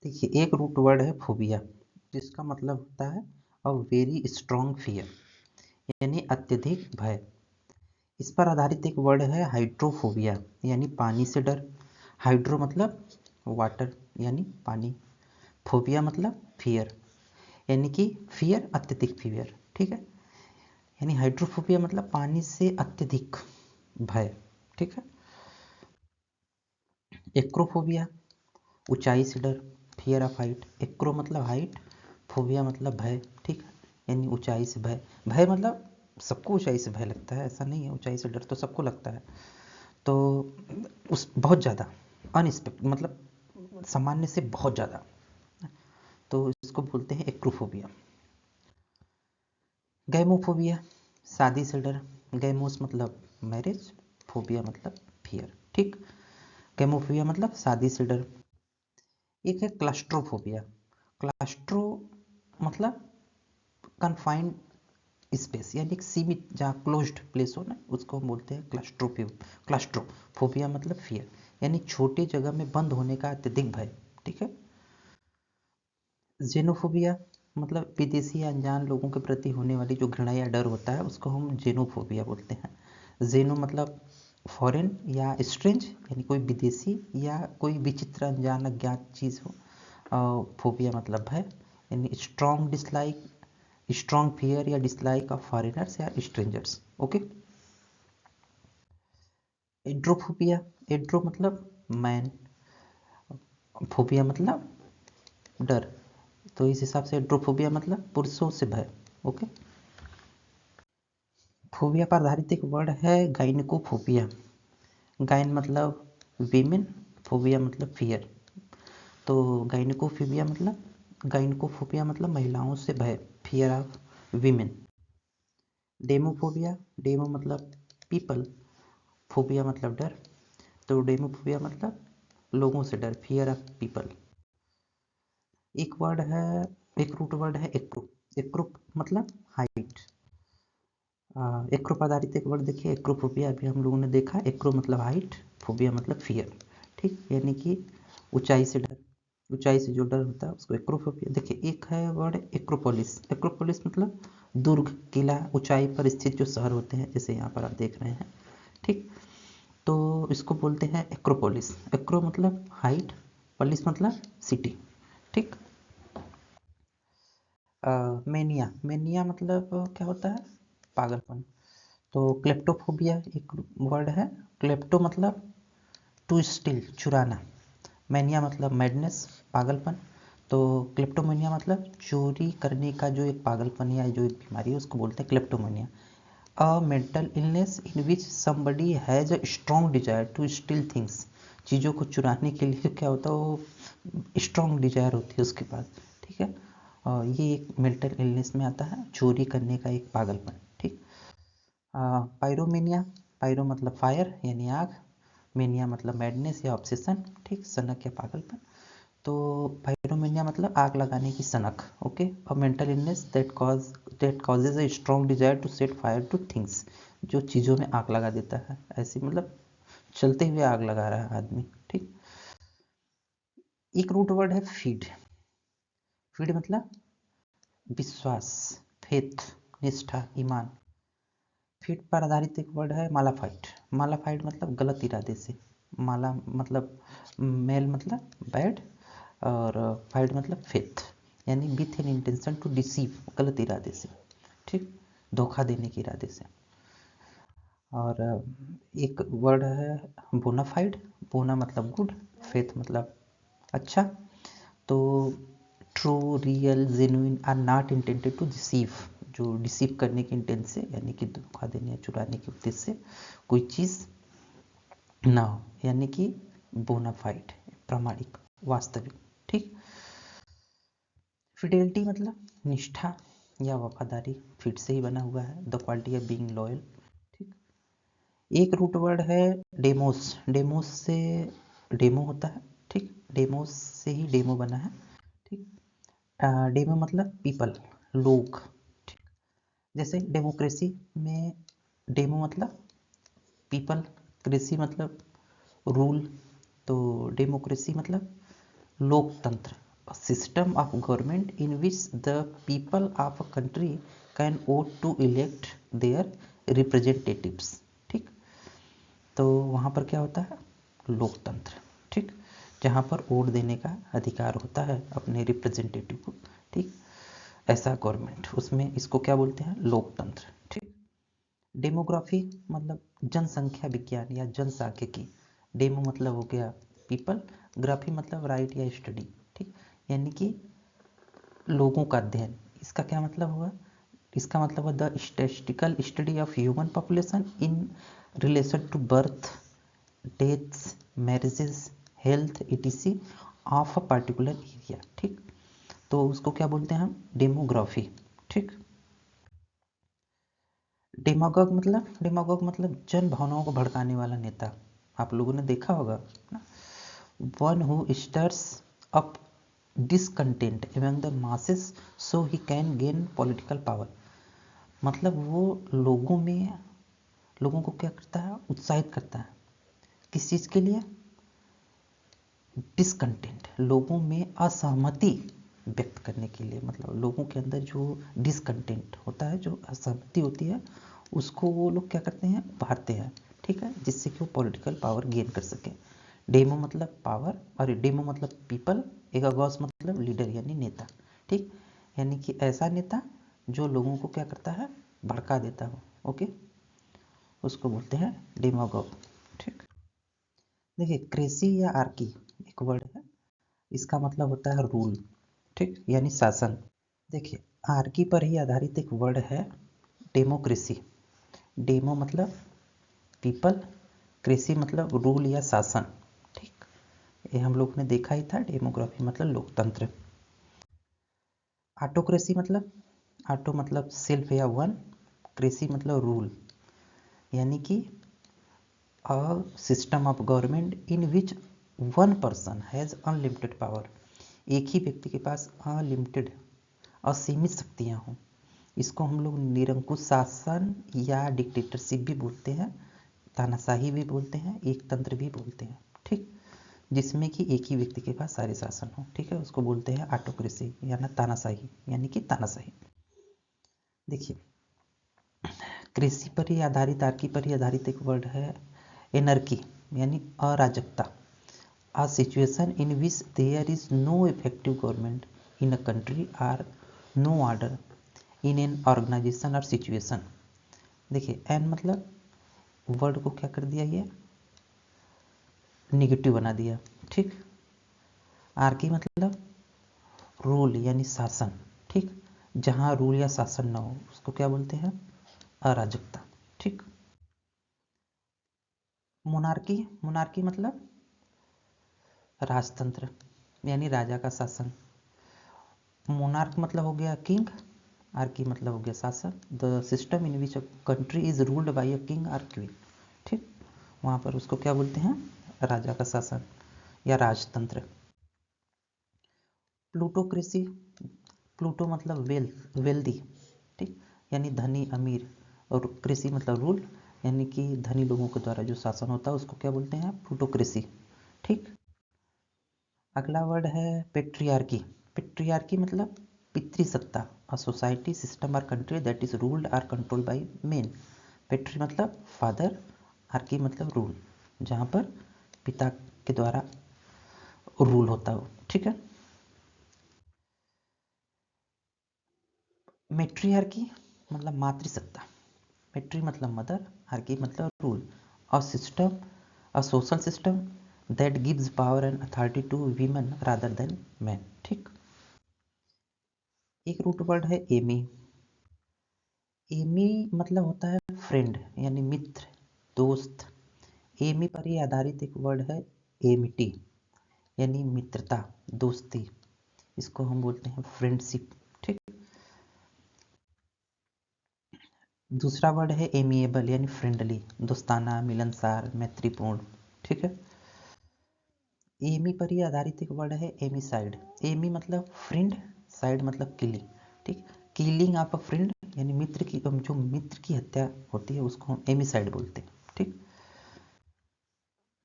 देखिए, एक root word है फोबिया, जिसका मतलब होता है अ वेरी स्ट्रॉन्ग फियर, यानी अत्यधिक भय। इस पर आधारित एक वर्ड है हाइड्रोफोबिया, यानी पानी से डर। हाइड्रो मतलब वाटर, यानी पानी। फोबिया मतलब फियर, यानी कि फियर, अत्यधिक फियर। ठीक है, यानी हाइड्रोफोबिया मतलब पानी से अत्यधिक भय। ठीक है। एक्रोफोबिया, ऊंचाई से डर, फियर ऑफ हाइट। एक्रो मतलब हाइट, फोबिया मतलब भय। ठीक है, यानी ऊंचाई से भय। भय मतलब सबको ऊंचाई से भय लगता है, ऐसा नहीं है। ऊंचाई से डर तो सबको लगता है, तो उस बहुत ज़्यादा अनएक्सपेक्ट मतलब सामान्य से बहुत ज़्यादा, तो इसको बोलते हैं एक्रोफोबिया। गैमोफोबिया, शादी से डर। गैमोस मतलब मैरिज, फोबिया मतलब फियर। ठीक, गैमोफोबिया मतलब शादी से डर। एक है क्लस्ट्रोफोबिया। क्लस्ट्रो मतलब कन्फाइंड स्पेस, यानी एक सीमित जहाँ क्लोज्ड प्लेस हो ना, उसको हम बोलते हैं क्लस्ट्रोफोबिया मतलब फियर, यानी छोटी जगह में बंद होने का अत्यधिक भय। ठीक है। जेनोफोबिया मतलब विदेशी या अनजान लोगों के प्रति होने वाली जो घृणा या डर होता है, उसको हम जेनोफोबिया बोलते हैं। जेनो मतलब फॉरेन या स्ट्रेंज, यानी कोई विदेशी या कोई विचित्र अनजान अज्ञात चीज़ हो। और फोबिया मतलब भय, यानी स्ट्रॉन्ग डिसलाइक, स्ट्रॉन्ग फियर या डिसलाइक ऑफ फॉरेनर्स या स्ट्रेंजर्स। ओके। एड्रोफोबिया, एड्रो मतलब मैन, फोबिया मतलब डर, तो इस हिसाब से एड्रोफोबिया मतलब पुरुषों से भय। ओके। फोबिया पर आधारित एक वर्ड है गाइनकोफोबिया। गाइन मतलब वीमेन, फोबिया मतलब फियर, तो गाइनकोफोबिया मतलब महिलाओं से भय, फियर ऑफ वीमेन। डेमोफोबिया, डेमो मतलब पीपल, फोबिया मतलब डर, तो डेमोफोबिया मतलब लोगों से डर, फियर ऑफ पीपल। एक वर्ड है, एक रूट वर्ड है एक्रो। एक्रो मतलब हाइट। एक्रो पर आधारित एक वर्ड देखिए, एक्रोफोबिया अभी हम लोगों ने देखा। एक्रो मतलब हाइट, फोबिया मतलब फियर। ठीक, यानी कि ऊंचाई से डर, ऊंचाई से जो डर होता है उसको एक्रोफोबिया। देखिए, एक है वर्ड एक्रोपोलिस। एक्रोपोलिस मतलब दुर्ग, किला, ऊंचाई पर स्थित जो शहर होते हैं, जैसे यहाँ पर आप देख रहे हैं। ठीक, तो इसको बोलते हैं एक्रोपोलिस। एक्रो मतलब हाइट, पोलिस मतलब सिटी। ठीक। मेनिया, मेनिया मतलब क्या होता है, पागलपन। तो क्लेप्टोफोबिया एक वर्ड है। क्लेप्टो मतलब टू स्टील, चुराना। मैनिया मतलब मैडनेस, पागलपन। तो क्लेप्टोमेनिया मतलब चोरी करने का जो एक पागलपन या जो एक बीमारी है, उसको बोलते हैं kleptomania. A mental illness in which somebody has a strong desire to steal things. चीज़ों को चुराने के लिए क्या होता है, वो स्ट्रॉन्ग डिजायर होती है उसके पास। ठीक है, और ये एक मेंटल इलनेस में आता है, चोरी करने का एक पागलपन। ठीक। पायरोमेनिया, पायरो मतलब फायर यानी आग, मेनिया मतलब मैडनेस या ऑब्सेशन। ठीक, सनक या पागलपन। तो पायरोमेनिया मतलब आग लगाने की सनक। ओके। और mental illness that causes a strong desire to set fire to things, जो चीज़ों में आग लगा देता है, ऐसी मतलब चलते हुए आग लगा रहा है आदमी। ठीक। एक रूट वर्ड है फीड। फीड मतलब विश्वास, फेथ, निष्ठा, ईमान। फीड पर आधारित एक वर्ड है मालाफाइट। मालाफाइट मतलब गलत इरादे से। माला मतलब मेल मतलब बैड, और फाइट मतलब फेथ, यानी with an intention to deceive, गलत इरादे से। ठीक, धोखा देने के इरादे से। और एक वर्ड है बोनाफाइड। बोना मतलब गुड, फेथ मतलब अच्छा। तो true, real, genuine or not intended to deceive, जो डिसीव करने के इंटेंट से, यानी कि धोखा देने या चुराने के उद्देश्य से कोई चीज़ ना हो, यानी कि बोनाफाइड, प्रामाणिक, वास्तविक। ठीक। फिडेलिटी मतलब निष्ठा या वफादारी, फिट से ही बना हुआ है, the quality of being loyal. ठीक। एक रूट वर्ड है डेमोस। डेमोस से डेमो होता है। ठीक, डेमोस से ही डेमो बना है। ठीक। डेमो मतलब पीपल, लोग। ठीक, जैसे डेमोक्रेसी में डेमो मतलब पीपल, क्रेसी मतलब रूल, तो डेमोक्रेसी मतलब लोकतंत्र, system of government in which the people of a country can vote to elect their representatives. ठीक, तो वहाँ पर क्या होता है, लोकतंत्र। ठीक, जहाँ पर वोट देने का अधिकार होता है अपने रिप्रेजेंटेटिव को। ठीक, ऐसा गवर्नमेंट, उसमें इसको क्या बोलते हैं, लोकतंत्र। ठीक, डेमोग्राफी मतलब जनसंख्या विज्ञान या जनसांख्यिकी। डेमो मतलब हो गया पीपल, ग्राफी मतलब राइट या स्टडी। ठीक, यानी कि लोगों का अध्ययन। इसका क्या मतलब हुआ, इसका मतलब है the statistical study of human population in relation to birth, deaths, marriages, health etc of a particular area. ठीक, तो उसको क्या बोलते हैं हम, डेमोग्राफी। ठीक, डेमागोग मतलब जन भावनाओं को भड़काने वाला नेता। आप लोगों ने देखा होगा ना, one who stirs up discontent among the masses so he can gain political power. मतलब वो लोगों को क्या करता है, उत्साहित करता है। किस चीज़ के लिए, डिसकंटेंट, लोगों में असहमति व्यक्त करने के लिए। मतलब लोगों के अंदर जो डिसकंटेंट होता है, जो असहमति होती है, उसको वो लोग क्या करते हैं, उभारते हैं। ठीक है, जिससे कि वो पॉलिटिकल पावर गेन कर सके। डेमो मतलब पावर, और डेमो मतलब पीपल, एगागॉस मतलब लीडर यानी नेता। ठीक, यानी कि ऐसा नेता जो लोगों को क्या करता है, भड़का देता हो। ओके, उसको बोलते हैं डेमागॉग। ठीक, देखिए क्रेसी या आर्की एक वर्ड है, इसका मतलब होता है रूल। ठीक, यानी शासन। देखिए आर्की पर ही आधारित एक वर्ड है डेमोक्रेसी। डेमो मतलब पीपल, क्रेसी मतलब रूल या शासन। ठीक, ये हम लोग ने देखा ही था, डेमोग्राफी मतलब लोकतंत्र। ऑटोक्रेसी मतलब, ऑटो मतलब सेल्फ या वन, क्रेसी मतलब रूल, यानी कि a system of government in which one person has unlimited power. एक ही व्यक्ति के पास अनलिमिटेड, असीमित शक्तियाँ हों। इसको हम लोग निरंकुश शासन या डिक्टेटरशिप भी बोलते हैं, तानाशाही भी बोलते हैं, एक तंत्र भी बोलते हैं। ठीक, जिसमें कि एक ही व्यक्ति के पास सारे शासन हो। ठीक है, उसको बोलते हैं ऑटोक्रेसी यानी तानाशाही, यानी कि तानाशाही। देखिए कृषि पर ही आधारित, आर्की पर ही आधारित एक वर्ड है एनर्की, यानी अराजकता। A situation in which there is no effective government in a country or no order in an organization और सिचुएशन। देखिए एन मतलब वर्ड को क्या कर दिया, ये निगेटिव बना दिया। ठीक, आर की मतलब रूल यानी शासन। ठीक, जहाँ रूल या शासन ना हो उसको क्या बोलते हैं, अराजकता। ठीक, मोनार्की, मोनार्की मतलब राजतंत्र यानी राजा का शासन। मोनार्क मतलब हो गया किंग, आर्की मतलब हो गया शासक। The system in which a country is ruled by a king or queen. ठीक, वहाँ पर उसको क्या बोलते हैं, राजा का शासन या राजतंत्र। प्लूटोक्रेसी, प्लूटो मतलब वेल्दी। ठीक, यानी धनी अमीर, और कृषि मतलब रूल, यानी कि धनी लोगों के द्वारा जो शासन होता है उसको क्या बोलते हैं, प्लूटोक्रेसी। ठीक, अगला वर्ड है पेट्रियार्की। पेट्रियार्की मतलब पितृसत्ता, अ सोसाइटी सिस्टम और country that is ruled or controlled by men. Patri मतलब फादर, आर्की मतलब रूल, जहाँ पर पिता के द्वारा रूल होता हो। ठीक है, मेट्रियार्की मतलब मातृसत्ता, मेट्री मतलब मदर, आर्की मतलब rule. A system, a social system that gives power and authority to women rather than man. ठीक, एक रूट वर्ड है एमी। एमी मतलब होता है फ्रेंड यानी मित्र, दोस्त। एमी पर ही आधारित एक वर्ड है एमिटी, यानी मित्रता, दोस्ती। इसको हम बोलते हैं फ्रेंडशिप। ठीक, दूसरा वर्ड है एमिएबल यानी फ्रेंडली, दोस्ताना, मिलनसार, मैत्रीपूर्ण। ठीक है, एमी पर ही आधारित एक वर्ड है एमीसाइड। एमी मतलब फ्रेंड, साइड मतलब किलिंग। ठीक, किलिंग ऑफ अ फ्रेंड यानी मित्र की, जो मित्र की हत्या होती है उसको हम एमीसाइड बोलते हैं। ठीक,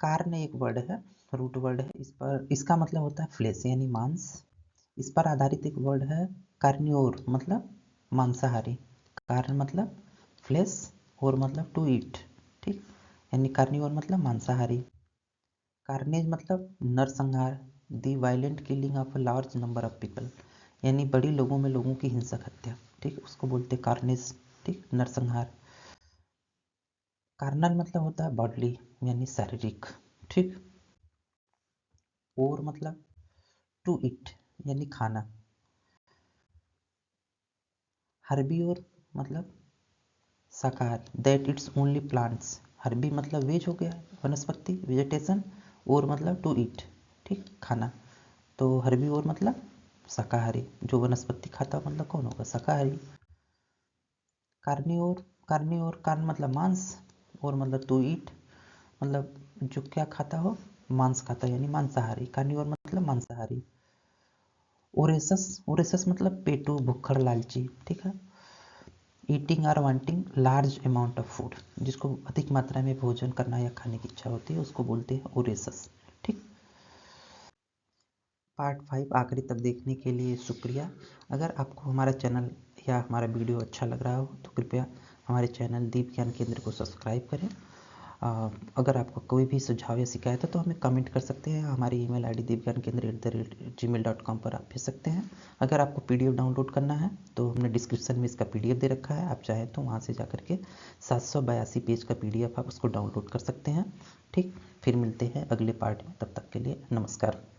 कार्न एक वर्ड है, रूट वर्ड है, इस पर इसका मतलब होता है फ्लेश यानी मांस। इस पर आधारित एक वर्ड है कार्नियोर, मतलब मांसाहारी। कार्न मतलब फ्लेश और मतलब टू ईट, ठीक, यानी कार्नियोर मतलब मांसाहारी। कार्नेज मतलब नरसंहार, the violent killing of a large number of people, यानी बड़ी लोगों में लोगों की हिंसक हत्या, ठीक, उसको बोलते कार्नेज, ठीक, नरसंहार। कार्नल मतलब होता है बॉडली, यानी शारीरिक, ठीक। और मतलब टू ईट यानी खाना। हर्बीओर मतलब शाकाहारी, that it's only plants. Harbi मतलब वेज हो गया, वनस्पति, वेजिटेशन, और मतलब टू ईट, ठीक, खाना। तो हर्बीओर मतलब शाकाहारी, जो वनस्पति खाता मतलब कौन होगा, शाकाहारी। कार्निओर, कार्निओर कार्न मतलब मांस, और मतलब टू ईट मतलब जो क्या खाता हो, मांस खाता, यानी मांसाहारी। कार्निओर मतलब मांसाहारी। ओरेसस, ओरेसस मतलब पेटू, भुक्खड़, लालची, ठीक है। Eating or wanting large amount of food, जिसको अधिक मात्रा में भोजन करना या खाने की इच्छा होती है उसको बोलते हैं ओरेसस, ठीक। पार्ट 5 आखिरी तक देखने के लिए शुक्रिया। अगर आपको हमारा चैनल या हमारा वीडियो अच्छा लग रहा हो तो कृपया हमारे चैनल दीप ज्ञान केंद्र को सब्सक्राइब करें। अगर आपको कोई भी सुझाव या शिकायत है तो हमें कमेंट कर सकते हैं, हमारी ईमेल आईडी deepgyankendra@gmail.com पर आप भेज सकते हैं। अगर आपको पीडीएफ डाउनलोड करना है तो हमने डिस्क्रिप्शन में इसका पीडीएफ दे रखा है, आप चाहें तो वहाँ से जा करके 782 पेज का पीडीएफ आप उसको डाउनलोड कर सकते हैं, ठीक। फिर मिलते हैं अगले पार्ट में, तब तक के लिए नमस्कार।